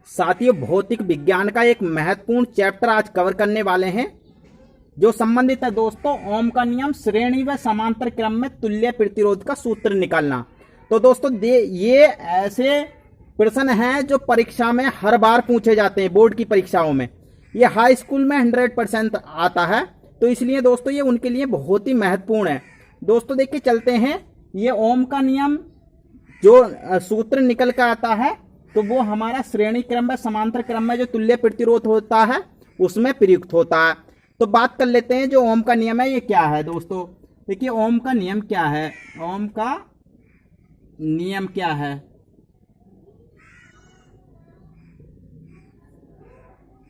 साथियों, भौतिक विज्ञान का एक महत्वपूर्ण चैप्टर आज कवर करने वाले हैं जो संबंधित है दोस्तों ओम का नियम, श्रेणी व समांतर क्रम में तुल्य प्रतिरोध का सूत्र निकालना। तो दोस्तों ये ऐसे प्रश्न हैं जो परीक्षा में हर बार पूछे जाते हैं, बोर्ड की परीक्षाओं में। ये हाई स्कूल में 100% आता है, तो इसलिए दोस्तों ये उनके लिए बहुत ही महत्वपूर्ण है। दोस्तों देखिए चलते हैं, ये ओम का नियम जो सूत्र निकल कर आता है तो वो हमारा श्रेणी क्रम में समांतर क्रम में जो तुल्य प्रतिरोध होता है उसमें प्रयुक्त होता है। तो बात कर लेते हैं जो ओम का नियम है ये क्या है। दोस्तों देखिए ओम का नियम क्या है, ओम का नियम क्या है।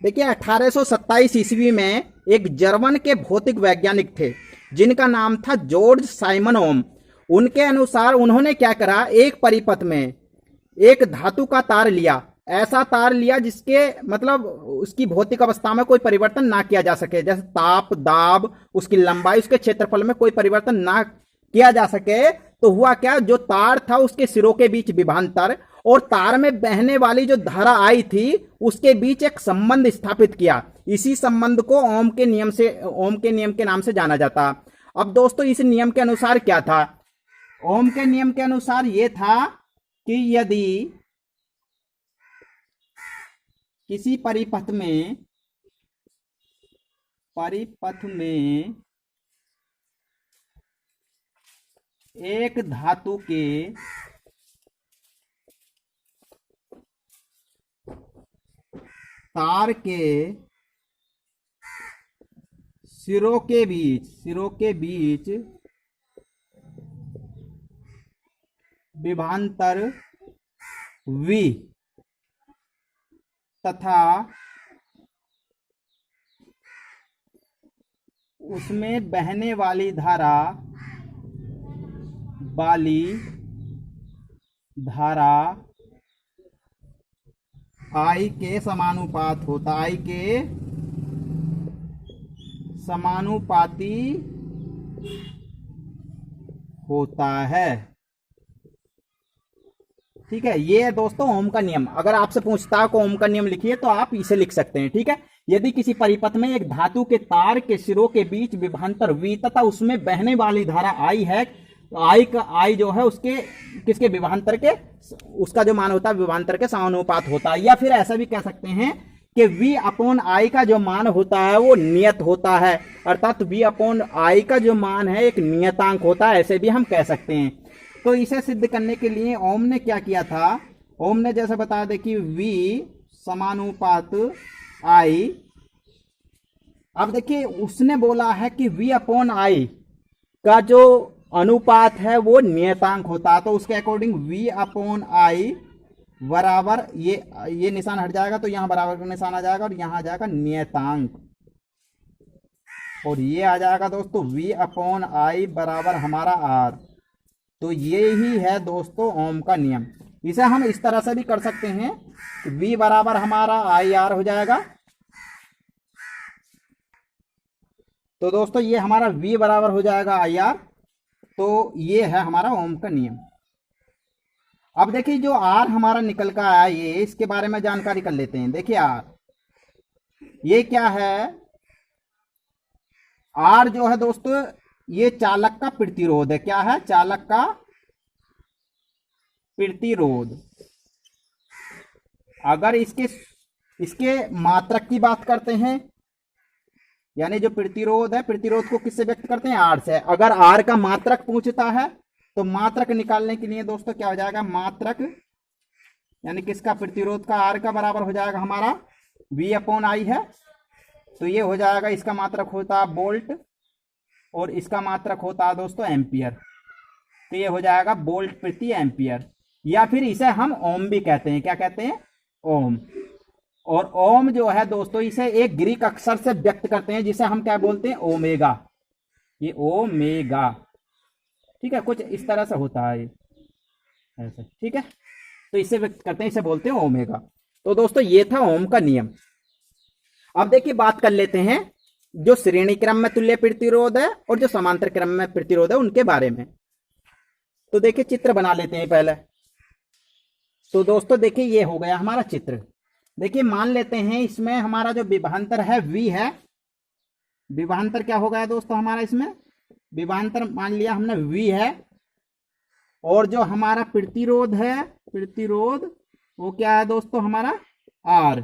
देखिए 1827 ईस्वी में एक जर्मन के भौतिक वैज्ञानिक थे जिनका नाम था जॉर्ज साइमन ओम। उनके अनुसार उन्होंने क्या करा, एक परिपथ में एक धातु का तार लिया, ऐसा तार लिया जिसके मतलब उसकी भौतिक अवस्था में कोई परिवर्तन ना किया जा सके, जैसे ताप, दाब, उसकी लंबाई, उसके क्षेत्रफल में कोई परिवर्तन ना किया जा सके। तो हुआ क्या, जो तार था उसके सिरों के बीच विभवांतर और तार में बहने वाली जो धारा आई थी उसके बीच एक संबंध स्थापित किया। इसी संबंध को ओम के नियम के नाम से जाना जाता। अब दोस्तों इस नियम के अनुसार क्या था, ओम के नियम के अनुसार यह था कि यदि किसी परिपथ में एक धातु के तार के सिरों के बीच विभवांतर V तथा उसमें बहने वाली धारा I के समानुपाती होता है। ठीक है, ये है दोस्तों ओम का नियम। अगर आपसे पूछता है को ओम का नियम लिखिए तो आप इसे लिख सकते हैं। ठीक है, यदि किसी परिपथ में एक धातु के तार के सिरों के बीच विभवांतर V तथा उसमें बहने वाली धारा I है, I जो है उसके किसके विभवांतर के, उसका जो मान होता है विभवांतर के समानुपात होता है। या फिर ऐसा भी कह सकते हैं कि V/I का जो मान होता है वो नियत होता है, अर्थात V/I का जो मान है एक नियतांक होता है, ऐसे भी हम कह सकते हैं। तो इसे सिद्ध करने के लिए ओम ने क्या किया था, ओम ने जैसे बता दे कि V/I। अब देखिए उसने बोला है कि V/I का जो अनुपात है वो नियतांक होता है, तो उसके अकॉर्डिंग V/I बराबर ये निशान हट जाएगा तो यहां बराबर का निशान आ जाएगा और यहां आ जाएगा नियतांक, और ये आ जाएगा दोस्तों V/I बराबर हमारा R। तो ये ही है दोस्तों ओम का नियम। इसे हम इस तरह से भी कर सकते हैं कि V बराबर हमारा IR हो जाएगा। तो दोस्तों ये हमारा V बराबर हो जाएगा IR। तो ये है हमारा ओम का नियम। अब देखिए जो R हमारा निकल का आया, ये इसके बारे में जानकारी कर लेते हैं। देखिए R ये क्या है, R जो है दोस्तों ये चालक का प्रतिरोध है। क्या है, चालक का प्रतिरोध। अगर इसके मात्रक की बात करते हैं, यानी जो प्रतिरोध है, प्रतिरोध को किससे व्यक्त करते हैं, R से। अगर R का मात्रक पूछता है तो मात्रक निकालने के लिए दोस्तों क्या हो जाएगा, मात्रक यानी किसका, प्रतिरोध का R का बराबर हो जाएगा हमारा V/I है। तो ये हो जाएगा, इसका मात्रक होता है वोल्ट और इसका मात्रक होता है दोस्तों एम्पियर। तो ये हो जाएगा वोल्ट प्रति एम्पियर, या फिर इसे हम ओम भी कहते हैं। क्या कहते हैं, ओम। और ओम जो है दोस्तों इसे एक ग्रीक अक्षर से व्यक्त करते हैं जिसे हम क्या बोलते हैं, ओमेगा। ये ओमेगा, ठीक है, कुछ इस तरह से होता है ऐसे। ठीक है, तो इसे व्यक्त करते हैं, इसे बोलते हैं ओमेगा। तो दोस्तों ये था ओम का नियम। अब देखिए बात कर लेते हैं जो श्रेणी क्रम में तुल्य प्रतिरोध है और जो समांतर क्रम में प्रतिरोध है उनके बारे में। तो देखिए चित्र बना लेते हैं पहले। तो दोस्तों देखिए ये हो गया हमारा चित्र। देखिए मान लेते हैं इसमें हमारा जो विभवांतर है V है, विभवांतर क्या हो गया दोस्तों हमारा, इसमें विभवांतर मान लिया हमने V है, और जो हमारा प्रतिरोध है, प्रतिरोध वो क्या है दोस्तों हमारा R,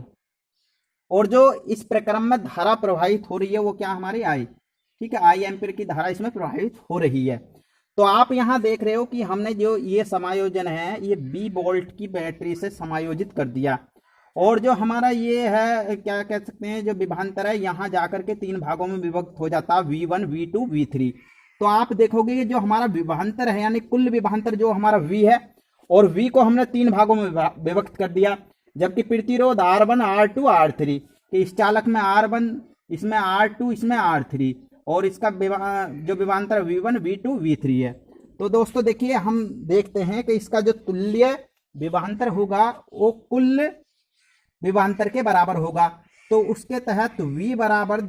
और जो इस प्रक्रम में धारा प्रवाहित हो रही है वो क्या हमारी I, ठीक है, I एम्पीयर की धारा इसमें प्रवाहित हो रही है। तो आप यहां देख रहे हो कि हमने जो ये समायोजन है ये B वोल्ट की बैटरी से समायोजित कर दिया, और जो हमारा ये है क्या कह सकते हैं जो विभवांतर है यहां जाकर के 3 भागों में विभक्त हो जाता है, V1 V2 V3। तो आप देखोगे कि जो हमारा विभवांतर है यानी कुल विभवांतर जो हमारा V है, और V को हमने 3 भागों में विभक्त कर दिया, जबकि प्रतिरोध R1 R2 R3 कि इस चालक में R1, इसमें R2, इसमें R3, और इसका जो विभवांतर V1 V2 V3 है। तो दोस्तों देखिए हम देखते हैं कि इसका जो तुल्य विभवांतर होगा वो कुल विभवांतर के बराबर होगा। तो उसके तहत V बराबर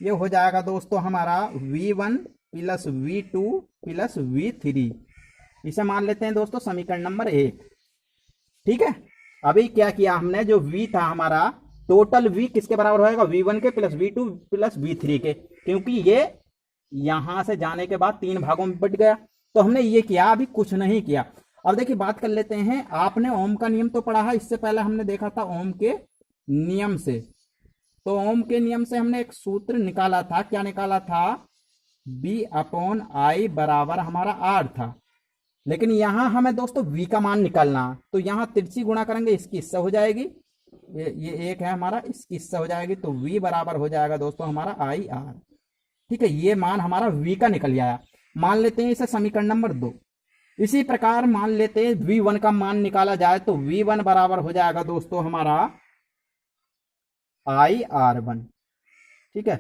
ये हो जाएगा दोस्तों हमारा V1 plus V2 plus V3। इसे मान लेते हैं दोस्तों समीकरण नंबर 1, ठीक है। अभी क्या किया हमने, जो V था हमारा टोटल V किसके बराबर होएगा, V1 के प्लस V2 प्लस V3 के, क्योंकि ये यहां से जाने के बाद 3 भागों में बट गया। तो हमने ये किया, अभी कुछ नहीं किया। अब देखिए बात कर लेते हैं, आपने ओम का नियम तो पढ़ा है, इससे पहले हमने देखा था ओम के नियम से। तो ओम के नियम से हमने एक सूत्र निकाला था, क्या निकाला था, B/I बराबर हमारा R था। लेकिन यहां हमें दोस्तों V का मान निकालना, तो यहां तिरछी गुणा करेंगे, इसकी इससे हो जाएगी, ये एक है हमारा, इसकी इससे हो जाएगी, तो V बराबर हो जाएगा दोस्तों हमारा IR, ठीक है। ये मान हमारा V का निकल आया। मान लेते हैं इसे समीकरण नंबर 2। इसी प्रकार मान लेते हैं V1 का मान निकाला जाए, तो V1 बराबर हो जाएगा दोस्तों हमारा IR1, ठीक है।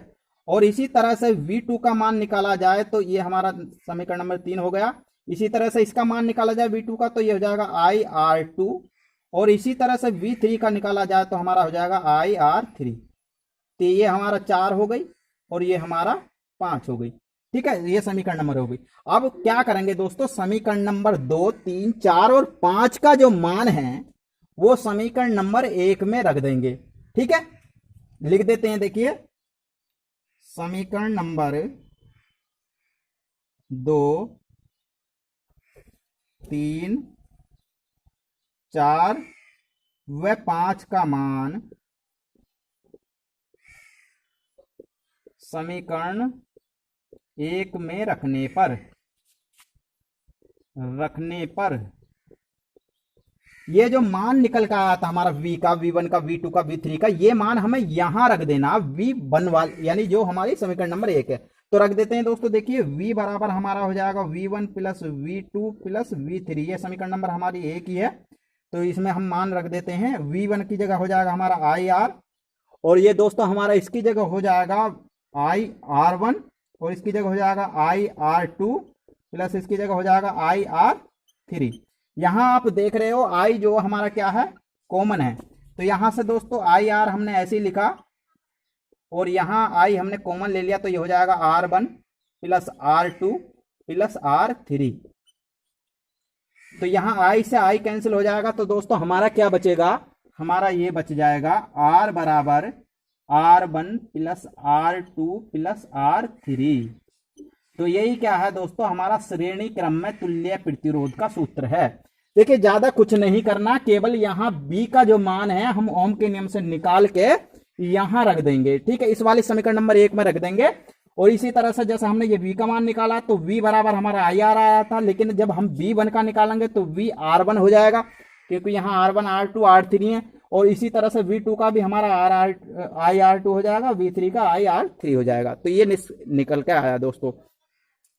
और इसी तरह से V2 का मान निकाला जाए तो ये हमारा समीकरण नंबर 3 हो गया। इसी तरह से इसका मान निकाला जाए V2 का तो ये हो जाएगा IR2, और इसी तरह से V3 का निकाला जाए तो हमारा हो जाएगा IR3। तो ये हमारा 4 हो गई और ये हमारा 5 हो गई, ठीक है। ये समीकरण नंबर हो गई। अब क्या करेंगे दोस्तों, समीकरण नंबर 2, 3, 4 और 5 का जो मान है वो समीकरण नंबर 1 में रख देंगे, ठीक है। लिख देते हैं, देखिए समीकरण नंबर 2, 3, 4 व 5 का मान समीकरण 1 में रखने पर ये जो मान निकल का आया था हमारा V का, V1 का, V2 का, V3 का, ये मान हमें यहां रख देना, V1 वाले यानी जो हमारी समीकरण नंबर 1 है। तो रख देते हैं दोस्तों, देखिए V बराबर हमारा हो जाएगा V1 plus V2 plus V3, ये समीकरण नंबर हमारी 1 ही है। तो इसमें हम मान रख देते हैं, V1 की जगह हो जाएगा हमारा IR, और ये दोस्तों हमारा इसकी जगह हो जाएगा IR1, और इसकी जगह हो जाएगा IR2 प्लस इसकी जगह हो जाएगा IR3। यहां आप देख रहे हो I जो हमारा क्या है, कॉमन है। तो यहां से दोस्तों IR हमने ऐसे ही लिखा, और यहां I हमने कॉमन ले लिया, तो ये हो जाएगा R1 plus R2 plus R3। तो यहां I से I कैंसिल हो जाएगा, तो दोस्तों हमारा क्या बचेगा, हमारा ये बच जाएगा R बराबर R1 plus R2 plus R3। तो यही क्या है दोस्तों, हमारा श्रेणी क्रम में तुल्य प्रतिरोध का सूत्र है। देखिए ज्यादा कुछ नहीं करना, केवल यहाँ B का जो मान है हम ओम के नियम से निकाल के यहां रख देंगे, ठीक है। इस वाले समीकरण नंबर 1 में रख देंगे। और इसी तरह से जैसे हमने ये V का मान निकाला तो V बराबर हमारा IR आया था, लेकिन जब हम V1 का निकालेंगे तो V R1 हो जाएगा, क्योंकि यहाँ R1 R2 R3 है। और इसी तरह से V2 का भी हमारा IR2 हो जाएगा, V3 का IR3 हो जाएगा। तो ये निकल के आया दोस्तों।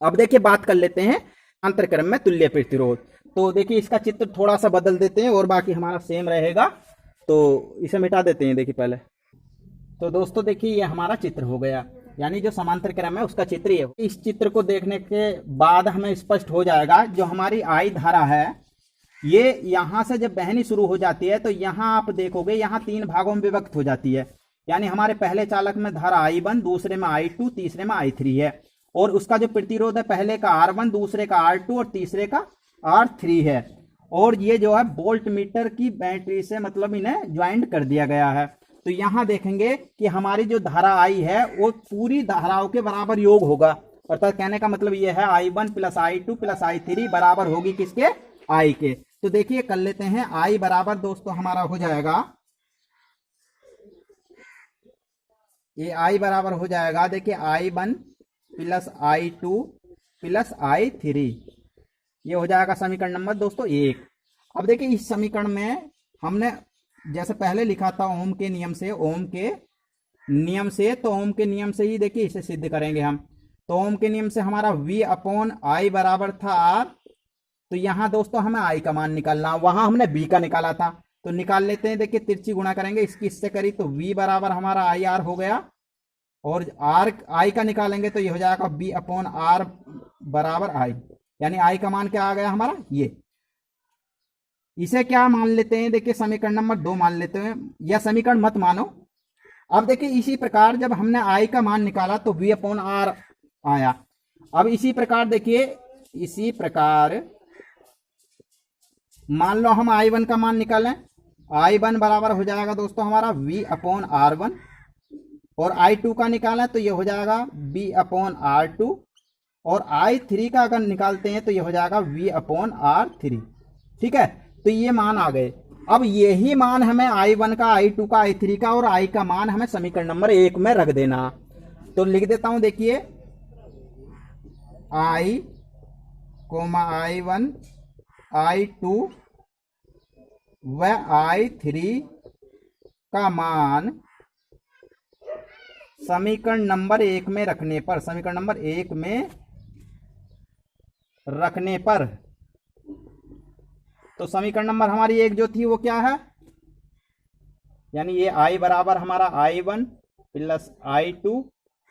अब देखिए बात कर लेते हैं अंतरक्रम में तुल्य प्रतिरोध। तो देखिए इसका चित्र थोड़ा सा बदल देते हैं और बाकी हमारा सेम रहेगा, तो इसे मिटा देते हैं। देखिए पहले तो दोस्तों देखिए ये हमारा चित्र हो गया, यानी जो समांतर क्रम है उसका चित्र ये। इस चित्र को देखने के बाद हमें स्पष्ट हो जाएगा, जो हमारी I धारा है ये यहां से जब बहनी शुरू हो जाती है तो यहां आप देखोगे यहाँ 3 भागों में विभक्त हो जाती है। यानी हमारे पहले चालक में धारा I1, दूसरे में I2, तीसरे में I3 है, और उसका जो प्रतिरोध है पहले का R1, दूसरे का R2 और तीसरे का R3 है। और ये जो है वोल्ट मीटर की बैटरी से मतलब इन्हें ज्वाइंट कर दिया गया है। तो यहां देखेंगे कि हमारी जो धारा आई है वो पूरी धाराओं के बराबर योग होगा, अर्थात कहने का मतलब ये है I1 plus I2 plus I3 बराबर होगी किसके, I के। तो देखिए कर लेते हैं, I बराबर दोस्तों हमारा हो जाएगा, ये I बराबर हो जाएगा, देखिए I1 plus I2 plus I3, ये हो जाएगा समीकरण नंबर दोस्तों 1। अब देखिए इस समीकरण में हमने जैसे पहले लिखा था ओम के नियम से, ओम के नियम से, तो ओम के नियम से ही देखिए इसे सिद्ध करेंगे हम। तो ओम के नियम से हमारा V अपॉन I बराबर था R, तो यहां दोस्तों हमें I का मान निकालना, वहां हमने V का निकाला था, तो निकाल लेते हैं। देखिए तिरछी गुणा करेंगे, इसकी इससे करी तो V बराबर हमारा IR हो गया, और R I का निकालेंगे तो ये हो जाएगा V अपॉन R बराबर I, यानी I का मान क्या आ गया हमारा ये। इसे क्या मान लेते हैं, देखिए समीकरण नंबर 2 मान लेते हैं, या समीकरण मत मानो। अब देखिए इसी प्रकार जब हमने I का मान निकाला तो V अपॉन R आया। अब इसी प्रकार देखिए, इसी प्रकार मान लो हम I1 का मान निकालें, I1 बराबर हो जाएगा दोस्तों हमारा V अपॉन R1, और I2 का निकालें तो ये हो जाएगा V अपॉन R2, और I3 का अगर निकालते हैं तो ये हो जाएगा V अपॉन R3। ठीक है, तो ये मान आ गए। अब यही मान हमें I1 का, I2 का, I3 का और I का मान हमें समीकरण नंबर 1 में रख देना। तो लिख देता हूं, देखिए I, I1, I2 व I3 का मान समीकरण नंबर 1 में रखने पर, समीकरण नंबर 1 में रखने पर, तो समीकरण नंबर हमारी 1 जो थी वो क्या है, यानी ये I बराबर हमारा I1 plus I2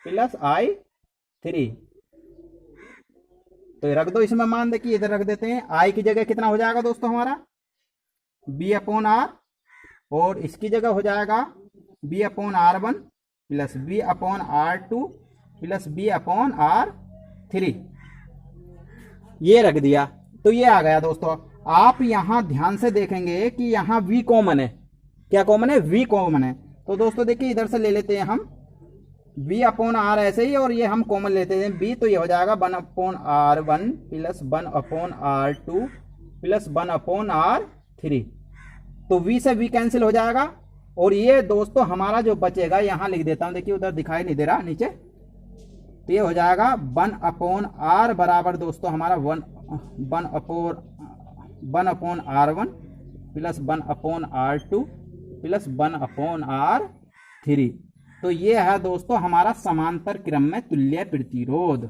plus I3, तो रख दो इसमें मान, देखिए इधर रख देते हैं। I की जगह कितना हो जाएगा दोस्तों हमारा B अपॉन R, और इसकी जगह हो जाएगा B upon R1 plus B upon R2 plus B upon R3, ये रख दिया। तो ये आ गया दोस्तों। आप यहां ध्यान से देखेंगे कि यहां V कॉमन है, क्या कॉमन है, V कॉमन है। तो दोस्तों देखिए इधर से ले लेते हैं हम V अपॉन R ऐसे ही, और ये हम कॉमन लेते हैं B, तो ये हो जाएगा 1 upon R1 plus 1 upon R2 plus 1 upon R3, तो V से V कैंसिल हो जाएगा, और ये दोस्तों हमारा जो बचेगा यहां लिख देता हूं, देखिए उधर दिखाई नहीं दे रहा नीचे, तो ये हो जाएगा 1 अपॉन R बराबर दोस्तों हमारा 1 upon R1 plus 1 upon R2 plus 1 upon R3। तो ये है दोस्तों हमारा समांतर क्रम में तुल्य प्रतिरोध।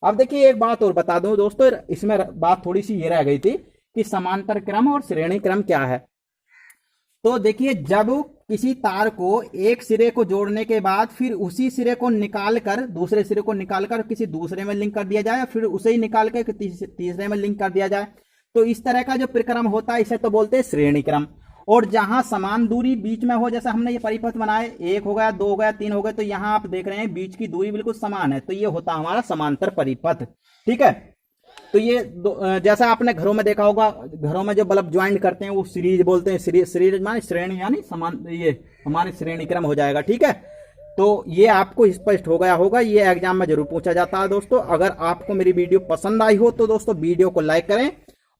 अब देखिए एक बात और बता दूं दोस्तों, इसमें बात थोड़ी सी ये रह गई थी कि समांतर क्रम और श्रेणी क्रम क्या है। तो देखिए जब किसी तार को एक सिरे को जोड़ने के बाद फिर उसी सिरे को निकालकर, दूसरे सिरे को निकालकर किसी दूसरे में लिंक कर दिया जाए, फिर उसे ही निकाल के तीसरे में लिंक कर दिया जाए, तो इस तरह का जो प्रक्रम होता है इसे तो बोलते हैं श्रेणी क्रम। और जहां समान दूरी बीच में हो, जैसे हमने ये परिपथ बनाए, 1 हो गया, 2 हो गया, 3 हो गए, तो यहां आप देख रहे हैं बीच की दूरी बिल्कुल समान है, तो ये होता हमारा समांतर परिपथ। ठीक है, तो ये जैसा आपने घरों में देखा होगा, घरों में जो बल्ब ज्वाइंट करते हैं वो सीरीज बोलते हैं, सीरीज माने श्रेणी, यानी समान, ये हमारे श्रेणी क्रम हो जाएगा। ठीक है, तो ये आपको स्पष्ट हो गया होगा, ये एग्जाम में जरूर पूछा जाता है दोस्तों। अगर आपको मेरी वीडियो पसंद आई हो तो दोस्तों वीडियो को लाइक करें,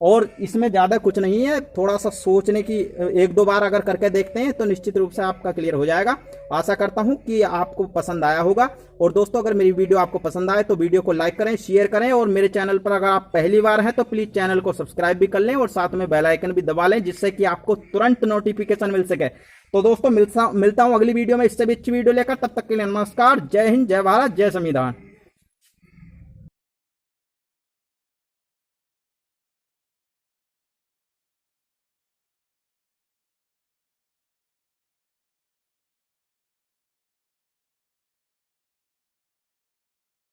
और इसमें ज्यादा कुछ नहीं है, थोड़ा सा सोचने की 1-2 बार अगर करके देखते हैं तो निश्चित रूप से आपका क्लियर हो जाएगा। आशा करता हूं कि आपको पसंद आया होगा। और दोस्तों अगर मेरी वीडियो आपको पसंद आए तो वीडियो को लाइक करें, शेयर करें, और मेरे चैनल पर अगर आप पहली बार हैं तो प्लीज चैनल को सब्सक्राइब भी कर लें, और साथ में बेल आइकन भी दबा लें, जिससे कि आपको तुरंत नोटिफिकेशन मिल सके। तो दोस्तों मिलता हूं अगली वीडियो में इससे भी अच्छी वीडियो लेकर, तब तक के लिए नमस्कार, जय हिंद, जय भारत, जय संविधान।